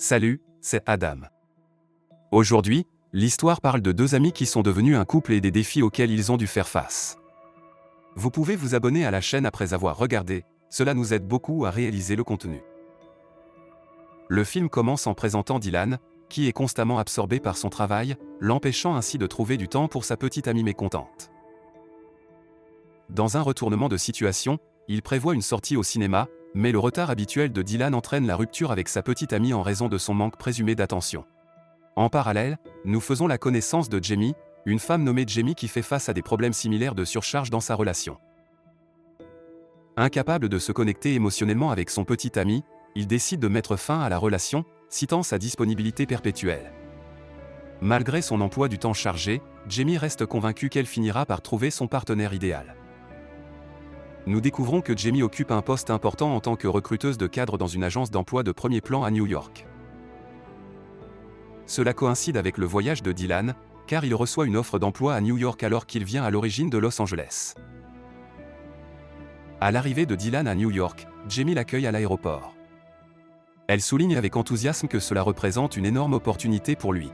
Salut, c'est Adam. Aujourd'hui, l'histoire parle de deux amis qui sont devenus un couple et des défis auxquels ils ont dû faire face. Vous pouvez vous abonner à la chaîne après avoir regardé, cela nous aide beaucoup à réaliser le contenu. Le film commence en présentant Dylan, qui est constamment absorbé par son travail, l'empêchant ainsi de trouver du temps pour sa petite amie mécontente. Dans un retournement de situation, il prévoit une sortie au cinéma, mais le retard habituel de Dylan entraîne la rupture avec sa petite amie en raison de son manque présumé d'attention. En parallèle, nous faisons la connaissance de Jamie, une femme nommée Jamie qui fait face à des problèmes similaires de surcharge dans sa relation. Incapable de se connecter émotionnellement avec son petit ami, il décide de mettre fin à la relation, citant sa disponibilité perpétuelle. Malgré son emploi du temps chargé, Jamie reste convaincue qu'elle finira par trouver son partenaire idéal. Nous découvrons que Jamie occupe un poste important en tant que recruteuse de cadres dans une agence d'emploi de premier plan à New York. Cela coïncide avec le voyage de Dylan, car il reçoit une offre d'emploi à New York alors qu'il vient à l'origine de Los Angeles. À l'arrivée de Dylan à New York, Jamie l'accueille à l'aéroport. Elle souligne avec enthousiasme que cela représente une énorme opportunité pour lui.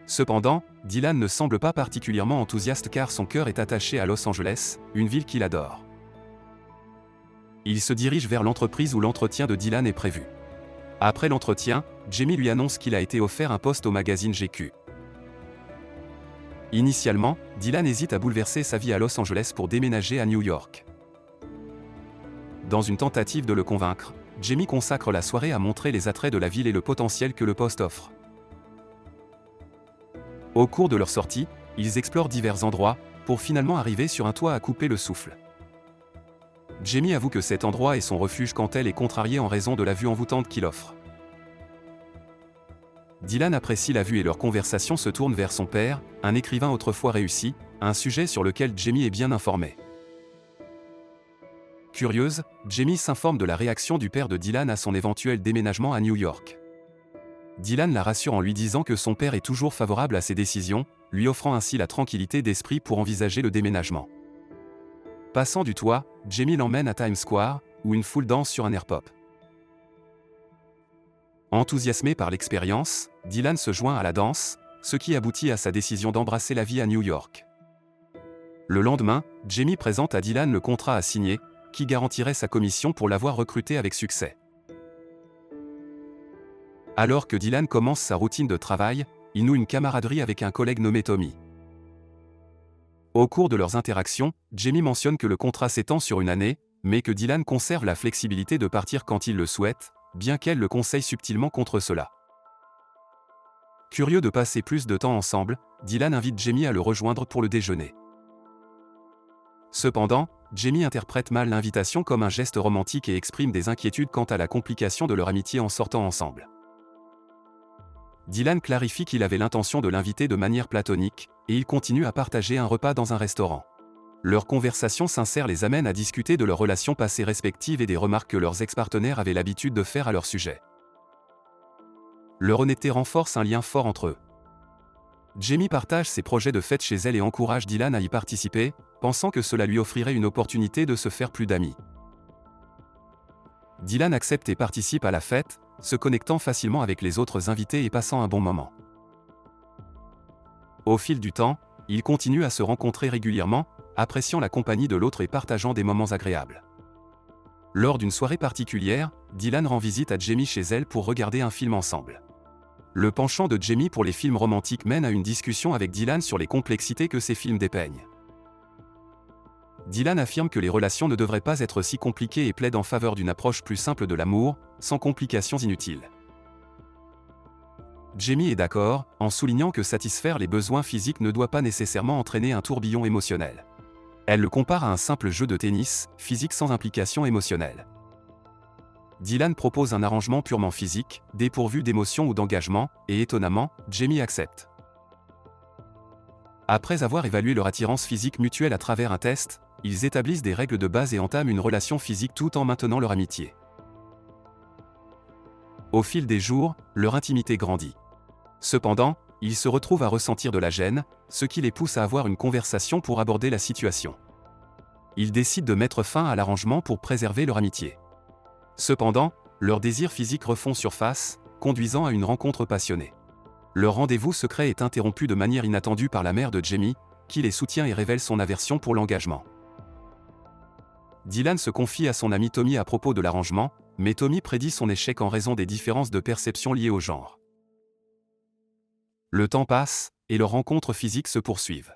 Cependant, Dylan ne semble pas particulièrement enthousiaste car son cœur est attaché à Los Angeles, une ville qu'il adore. Il se dirige vers l'entreprise où l'entretien de Dylan est prévu. Après l'entretien, Jamie lui annonce qu'il a été offert un poste au magazine GQ. Initialement, Dylan hésite à bouleverser sa vie à Los Angeles pour déménager à New York. Dans une tentative de le convaincre, Jamie consacre la soirée à montrer les attraits de la ville et le potentiel que le poste offre. Au cours de leur sortie, ils explorent divers endroits, pour finalement arriver sur un toit à couper le souffle. Jamie avoue que cet endroit est son refuge quand elle est contrariée en raison de la vue envoûtante qu'il offre. Dylan apprécie la vue et leur conversation se tourne vers son père, un écrivain autrefois réussi, un sujet sur lequel Jamie est bien informée. Curieuse, Jamie s'informe de la réaction du père de Dylan à son éventuel déménagement à New York. Dylan la rassure en lui disant que son père est toujours favorable à ses décisions, lui offrant ainsi la tranquillité d'esprit pour envisager le déménagement. Passant du toit, Jamie l'emmène à Times Square, où une foule danse sur un air pop. Enthousiasmé par l'expérience, Dylan se joint à la danse, ce qui aboutit à sa décision d'embrasser la vie à New York. Le lendemain, Jamie présente à Dylan le contrat à signer, qui garantirait sa commission pour l'avoir recruté avec succès. Alors que Dylan commence sa routine de travail, il noue une camaraderie avec un collègue nommé Tommy. Au cours de leurs interactions, Jamie mentionne que le contrat s'étend sur une année, mais que Dylan conserve la flexibilité de partir quand il le souhaite, bien qu'elle le conseille subtilement contre cela. Curieux de passer plus de temps ensemble, Dylan invite Jamie à le rejoindre pour le déjeuner. Cependant, Jamie interprète mal l'invitation comme un geste romantique et exprime des inquiétudes quant à la complication de leur amitié en sortant ensemble. Dylan clarifie qu'il avait l'intention de l'inviter de manière platonique, et ils continuent à partager un repas dans un restaurant. Leur conversation sincère les amène à discuter de leurs relations passées respectives et des remarques que leurs ex-partenaires avaient l'habitude de faire à leur sujet. Leur honnêteté renforce un lien fort entre eux. Jamie partage ses projets de fête chez elle et encourage Dylan à y participer, pensant que cela lui offrirait une opportunité de se faire plus d'amis. Dylan accepte et participe à la fête, se connectant facilement avec les autres invités et passant un bon moment. Au fil du temps, ils continuent à se rencontrer régulièrement, appréciant la compagnie de l'autre et partageant des moments agréables. Lors d'une soirée particulière, Dylan rend visite à Jamie chez elle pour regarder un film ensemble. Le penchant de Jamie pour les films romantiques mène à une discussion avec Dylan sur les complexités que ces films dépeignent. Dylan affirme que les relations ne devraient pas être si compliquées et plaide en faveur d'une approche plus simple de l'amour, sans complications inutiles. Jamie est d'accord, en soulignant que satisfaire les besoins physiques ne doit pas nécessairement entraîner un tourbillon émotionnel. Elle le compare à un simple jeu de tennis, physique sans implication émotionnelle. Dylan propose un arrangement purement physique, dépourvu d'émotion ou d'engagement, et étonnamment, Jamie accepte. Après avoir évalué leur attirance physique mutuelle à travers un test, ils établissent des règles de base et entament une relation physique tout en maintenant leur amitié. Au fil des jours, leur intimité grandit. Cependant, ils se retrouvent à ressentir de la gêne, ce qui les pousse à avoir une conversation pour aborder la situation. Ils décident de mettre fin à l'arrangement pour préserver leur amitié. Cependant, leurs désirs physiques refont surface, conduisant à une rencontre passionnée. Leur rendez-vous secret est interrompu de manière inattendue par la mère de Jamie, qui les soutient et révèle son aversion pour l'engagement. Dylan se confie à son ami Tommy à propos de l'arrangement, mais Tommy prédit son échec en raison des différences de perception liées au genre. Le temps passe, et leurs rencontres physiques se poursuivent.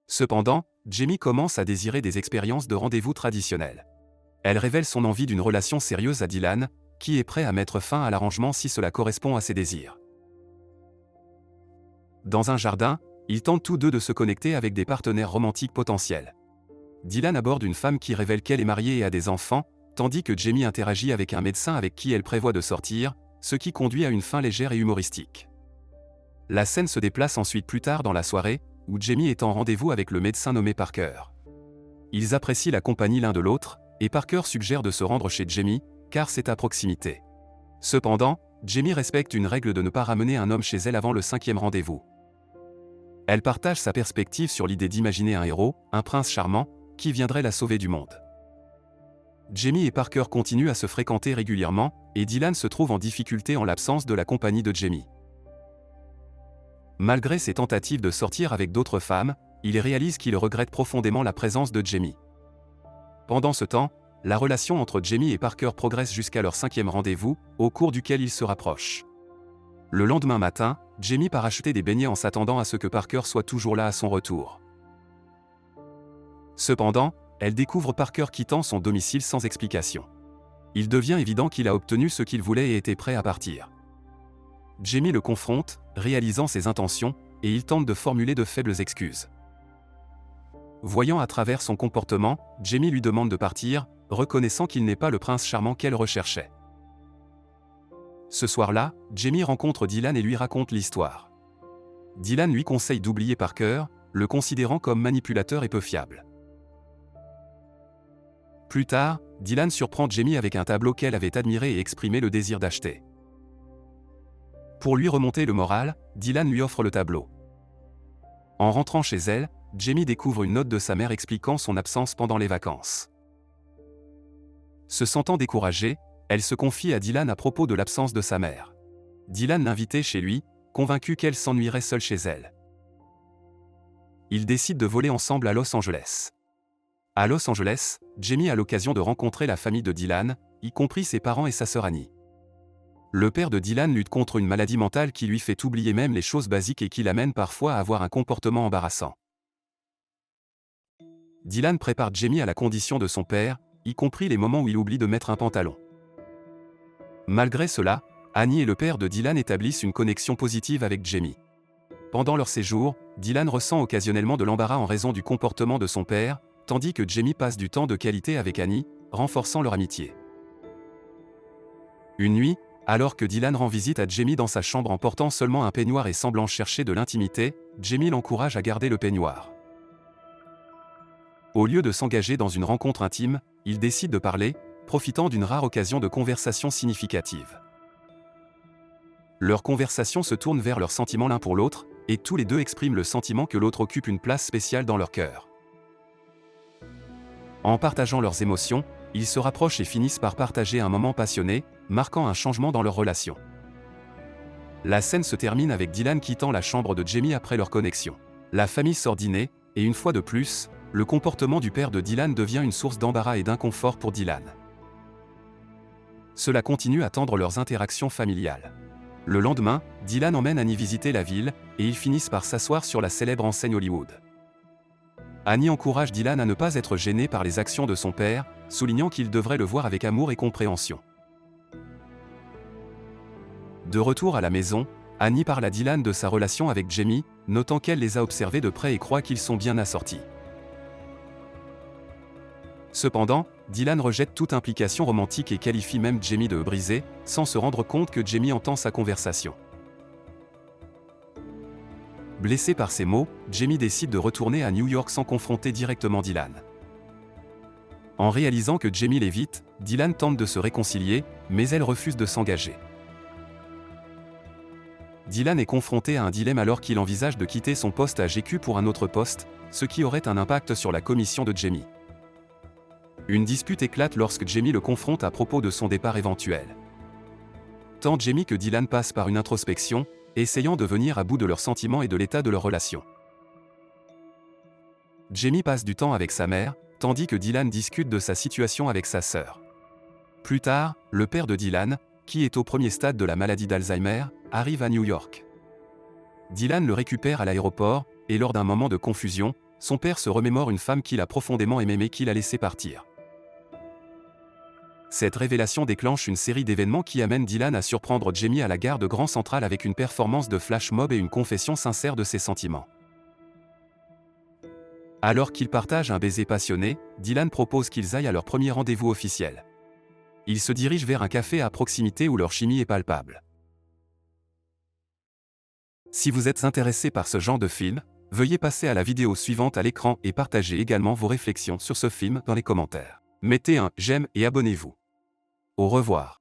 Cependant, Jamie commence à désirer des expériences de rendez-vous traditionnelles. Elle révèle son envie d'une relation sérieuse à Dylan, qui est prêt à mettre fin à l'arrangement si cela correspond à ses désirs. Dans un jardin, ils tentent tous deux de se connecter avec des partenaires romantiques potentiels. Dylan aborde une femme qui révèle qu'elle est mariée et a des enfants, tandis que Jamie interagit avec un médecin avec qui elle prévoit de sortir, ce qui conduit à une fin légère et humoristique. La scène se déplace ensuite plus tard dans la soirée, où Jamie est en rendez-vous avec le médecin nommé Parker. Ils apprécient la compagnie l'un de l'autre, et Parker suggère de se rendre chez Jamie, car c'est à proximité. Cependant, Jamie respecte une règle de ne pas ramener un homme chez elle avant le 5e rendez-vous. Elle partage sa perspective sur l'idée d'imaginer un héros, un prince charmant, qui viendrait la sauver du monde. Jamie et Parker continuent à se fréquenter régulièrement, et Dylan se trouve en difficulté en l'absence de la compagnie de Jamie. Malgré ses tentatives de sortir avec d'autres femmes, il réalise qu'il regrette profondément la présence de Jamie. Pendant ce temps, la relation entre Jamie et Parker progresse jusqu'à leur 5e rendez-vous, au cours duquel ils se rapprochent. Le lendemain matin, Jamie part acheter des beignets en s'attendant à ce que Parker soit toujours là à son retour. Cependant, elle découvre Parker quittant son domicile sans explication. Il devient évident qu'il a obtenu ce qu'il voulait et était prêt à partir. Jamie le confronte, réalisant ses intentions, et il tente de formuler de faibles excuses. Voyant à travers son comportement, Jamie lui demande de partir, reconnaissant qu'il n'est pas le prince charmant qu'elle recherchait. Ce soir-là, Jamie rencontre Dylan et lui raconte l'histoire. Dylan lui conseille d'oublier Parker, le considérant comme manipulateur et peu fiable. Plus tard, Dylan surprend Jamie avec un tableau qu'elle avait admiré et exprimé le désir d'acheter. Pour lui remonter le moral, Dylan lui offre le tableau. En rentrant chez elle, Jamie découvre une note de sa mère expliquant son absence pendant les vacances. Se sentant découragée, elle se confie à Dylan à propos de l'absence de sa mère. Dylan l'invitait chez lui, convaincu qu'elle s'ennuierait seule chez elle. Ils décident de voler ensemble à Los Angeles. À Los Angeles, Jamie a l'occasion de rencontrer la famille de Dylan, y compris ses parents et sa sœur Annie. Le père de Dylan lutte contre une maladie mentale qui lui fait oublier même les choses basiques et qui l'amène parfois à avoir un comportement embarrassant. Dylan prépare Jamie à la condition de son père, y compris les moments où il oublie de mettre un pantalon. Malgré cela, Annie et le père de Dylan établissent une connexion positive avec Jamie. Pendant leur séjour, Dylan ressent occasionnellement de l'embarras en raison du comportement de son père, tandis que Jamie passe du temps de qualité avec Annie, renforçant leur amitié. Une nuit, alors que Dylan rend visite à Jamie dans sa chambre en portant seulement un peignoir et semblant chercher de l'intimité, Jamie l'encourage à garder le peignoir. Au lieu de s'engager dans une rencontre intime, ils décident de parler, profitant d'une rare occasion de conversation significative. Leur conversation se tourne vers leurs sentiments l'un pour l'autre, et tous les deux expriment le sentiment que l'autre occupe une place spéciale dans leur cœur. En partageant leurs émotions, ils se rapprochent et finissent par partager un moment passionné, marquant un changement dans leur relation. La scène se termine avec Dylan quittant la chambre de Jamie après leur connexion. La famille sort dîner, et une fois de plus, le comportement du père de Dylan devient une source d'embarras et d'inconfort pour Dylan. Cela continue à tendre leurs interactions familiales. Le lendemain, Dylan emmène Annie visiter la ville, et ils finissent par s'asseoir sur la célèbre enseigne Hollywood. Annie encourage Dylan à ne pas être gêné par les actions de son père, soulignant qu'il devrait le voir avec amour et compréhension. De retour à la maison, Annie parle à Dylan de sa relation avec Jamie, notant qu'elle les a observés de près et croit qu'ils sont bien assortis. Cependant, Dylan rejette toute implication romantique et qualifie même Jamie de brisé, sans se rendre compte que Jamie entend sa conversation. Blessé par ces mots, Jamie décide de retourner à New York sans confronter directement Dylan. En réalisant que Jamie l'évite, Dylan tente de se réconcilier, mais elle refuse de s'engager. Dylan est confronté à un dilemme alors qu'il envisage de quitter son poste à GQ pour un autre poste, ce qui aurait un impact sur la commission de Jamie. Une dispute éclate lorsque Jamie le confronte à propos de son départ éventuel. Tant Jamie que Dylan passent par une introspection, essayant de venir à bout de leurs sentiments et de l'état de leur relation. Jamie passe du temps avec sa mère, tandis que Dylan discute de sa situation avec sa sœur. Plus tard, le père de Dylan, qui est au premier stade de la maladie d'Alzheimer, arrive à New York. Dylan le récupère à l'aéroport, et lors d'un moment de confusion, son père se remémore une femme qu'il a profondément aimée mais qu'il a laissé partir. Cette révélation déclenche une série d'événements qui amènent Dylan à surprendre Jamie à la gare de Grand Central avec une performance de flash mob et une confession sincère de ses sentiments. Alors qu'ils partagent un baiser passionné, Dylan propose qu'ils aillent à leur premier rendez-vous officiel. Ils se dirigent vers un café à proximité où leur chimie est palpable. Si vous êtes intéressé par ce genre de film, veuillez passer à la vidéo suivante à l'écran et partagez également vos réflexions sur ce film dans les commentaires. Mettez un j'aime et abonnez-vous. Au revoir.